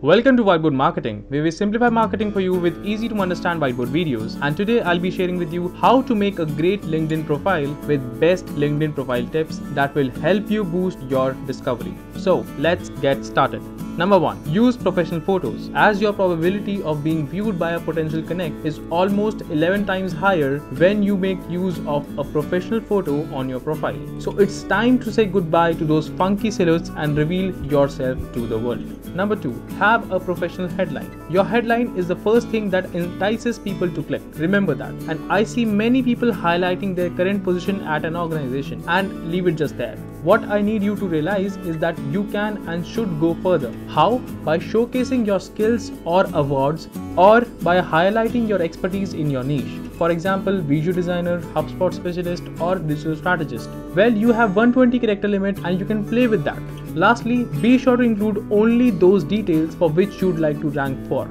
Welcome to Whiteboard Marketing, where we simplify marketing for you with easy to understand whiteboard videos. And today I'll be sharing with you how to make a great LinkedIn profile with best LinkedIn profile tips that will help you boost your discovery. So let's get started. Number 1. Use professional photos, as your probability of being viewed by a potential connect is almost 11 times higher when you make use of a professional photo on your profile. So it's time to say goodbye to those funky silhouettes and reveal yourself to the world. Number 2. Have a professional headline. Your headline is the first thing that entices people to click. Remember that. And I see many people highlighting their current position at an organization and leave it just there. What I need you to realize is that you can and should go further. How? By showcasing your skills or awards, or by highlighting your expertise in your niche. For example, video designer, HubSpot specialist, or digital strategist. Well, you have 120 character limit and you can play with that. Lastly, be sure to include only those details for which you'd like to rank for.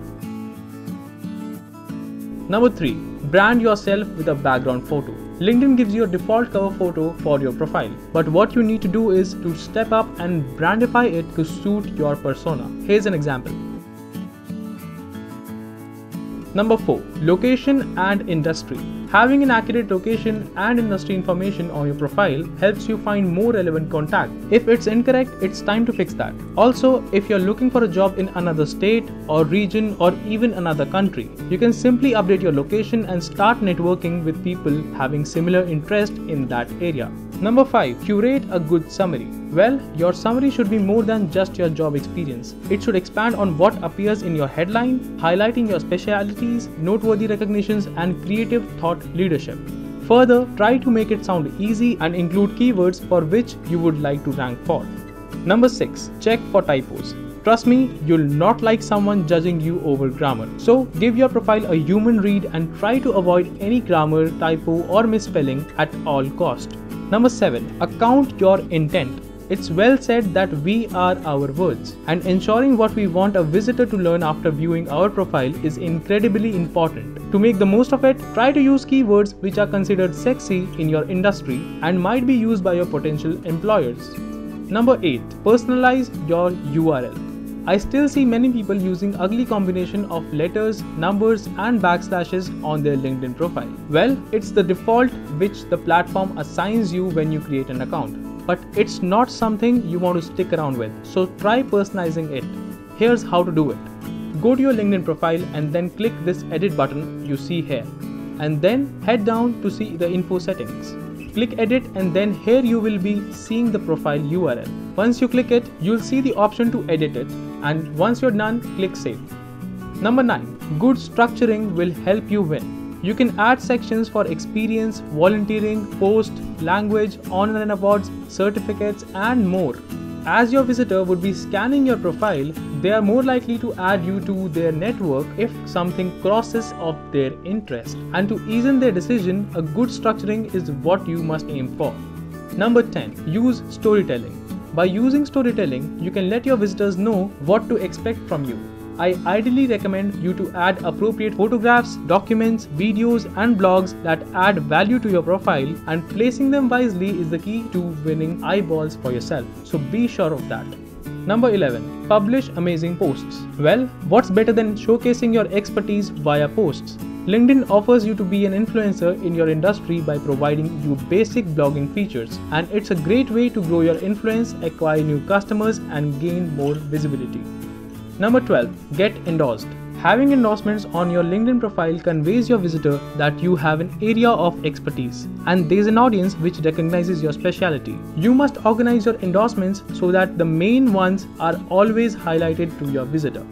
Number 3. Brand yourself with a background photo. LinkedIn gives you a default cover photo for your profile, but what you need to do is to step up and brandify it to suit your persona. Here's an example. Number 4. Location and industry. Having an accurate location and industry information on your profile helps you find more relevant contact. If it's incorrect, it's time to fix that. Also, if you're looking for a job in another state or region or even another country, you can simply update your location and start networking with people having similar interest in that area. Number 5. Curate a good summary. Well, your summary should be more than just your job experience. It should expand on what appears in your headline, highlighting your specialities, noteworthy recognitions, and creative thought leadership. Further, try to make it sound easy and include keywords for which you would like to rank for. Number 6. Check for typos. Trust me, you'll not like someone judging you over grammar. So give your profile a human read and try to avoid any grammar, typo, or misspelling at all cost. Number 7. Account your intent. It's well said that we are our words, and ensuring what we want a visitor to learn after viewing our profile is incredibly important. To make the most of it, try to use keywords which are considered sexy in your industry and might be used by your potential employers. Number 8. Personalize your URL. I still see many people using ugly combination of letters, numbers, and backslashes on their LinkedIn profile. Well, it's the default which the platform assigns you when you create an account. But it's not something you want to stick around with, so try personalizing it. Here's how to do it. Go to your LinkedIn profile and then click this edit button you see here, and then head down to see the info settings. Click edit, and then here you will be seeing the profile URL. Once you click it, you'll see the option to edit it, and once you're done, click save. Number 9. Good structuring will help you win. You can add sections for experience, volunteering, post, language, honor and awards, certificates, and more. As your visitor would be scanning your profile, they are more likely to add you to their network if something crosses of their interest. And to ease in their decision, a good structuring is what you must aim for. Number 10. Use storytelling. By using storytelling, you can let your visitors know what to expect from you. I ideally recommend you to add appropriate photographs, documents, videos, and blogs that add value to your profile, and placing them wisely is the key to winning eyeballs for yourself. So be sure of that. Number 11. Publish amazing posts. Well, what's better than showcasing your expertise via posts? LinkedIn offers you to be an influencer in your industry by providing you basic blogging features, and it's a great way to grow your influence, acquire new customers, and gain more visibility. Number 12. Get endorsed. Having endorsements on your LinkedIn profile conveys your visitor that you have an area of expertise and there is an audience which recognizes your specialty. You must organize your endorsements so that the main ones are always highlighted to your visitor.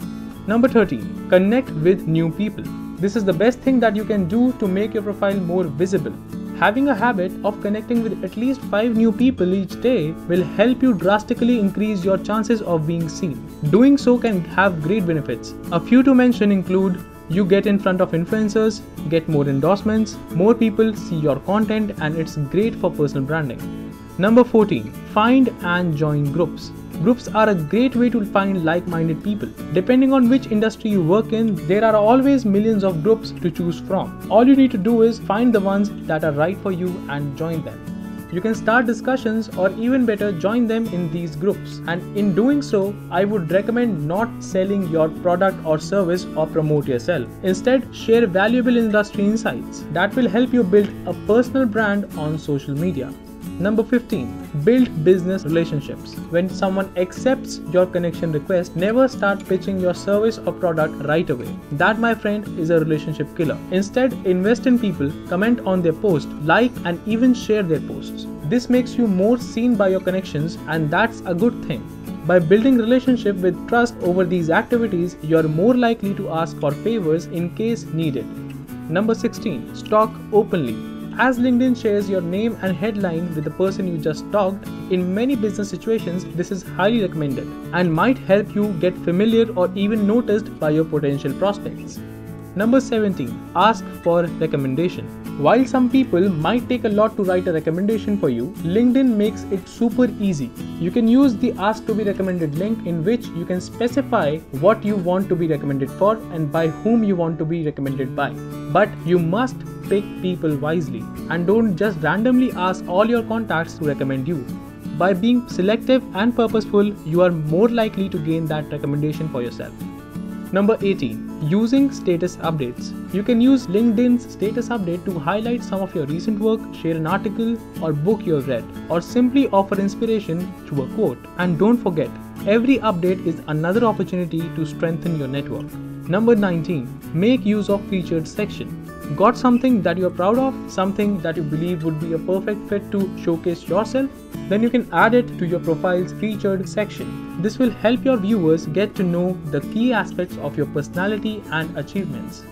Number 13. Connect with new people. This is the best thing that you can do to make your profile more visible. Having a habit of connecting with at least 5 new people each day will help you drastically increase your chances of being seen. Doing so can have great benefits. A few to mention include: you get in front of influencers, get more endorsements, more people see your content, and it's great for personal branding. Number 14. Find and join groups. Groups are a great way to find like-minded people. Depending on which industry you work in, there are always millions of groups to choose from. All you need to do is find the ones that are right for you and join them. You can start discussions or even better join them in these groups. And in doing so, I would recommend not selling your product or service or promote yourself. Instead, share valuable industry insights that will help you build a personal brand on social media. Number 15. Build business relationships. When someone accepts your connection request, never start pitching your service or product right away. That, my friend, is a relationship killer. Instead, invest in people, comment on their post, like and even share their posts. This makes you more seen by your connections, and that's a good thing. By building relationship with trust over these activities, you are more likely to ask for favors in case needed. Number 16. Talk openly. As LinkedIn shares your name and headline with the person you just talked, in many business situations this is highly recommended and might help you get familiar or even noticed by your potential prospects. Number 17. Ask for recommendation. While some people might take a lot to write a recommendation for you, LinkedIn makes it super easy. You can use the Ask to be recommended link in which you can specify what you want to be recommended for and by whom you want to be recommended by. But you must pick people wisely and don't just randomly ask all your contacts to recommend you. By being selective and purposeful, you are more likely to gain that recommendation for yourself. Number 18. Using status updates. You can use LinkedIn's status update to highlight some of your recent work, share an article or book you have read, or simply offer inspiration through a quote. And don't forget, every update is another opportunity to strengthen your network. Number 19. Make use of featured section. Got something that you are proud of, something that you believe would be a perfect fit to showcase yourself? Then you can add it to your profile's featured section. This will help your viewers get to know the key aspects of your personality and achievements.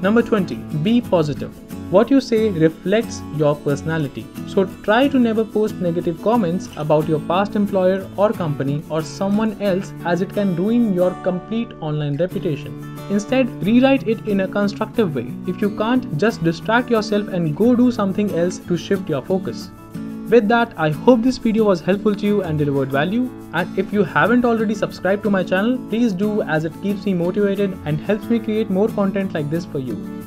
Number 20. Be positive. What you say reflects your personality. So try to never post negative comments about your past employer or company or someone else, as it can ruin your complete online reputation. Instead, rewrite it in a constructive way. If you can't, just distract yourself and go do something else to shift your focus. With that, I hope this video was helpful to you and delivered value. And if you haven't already subscribed to my channel, please do, as it keeps me motivated and helps me create more content like this for you.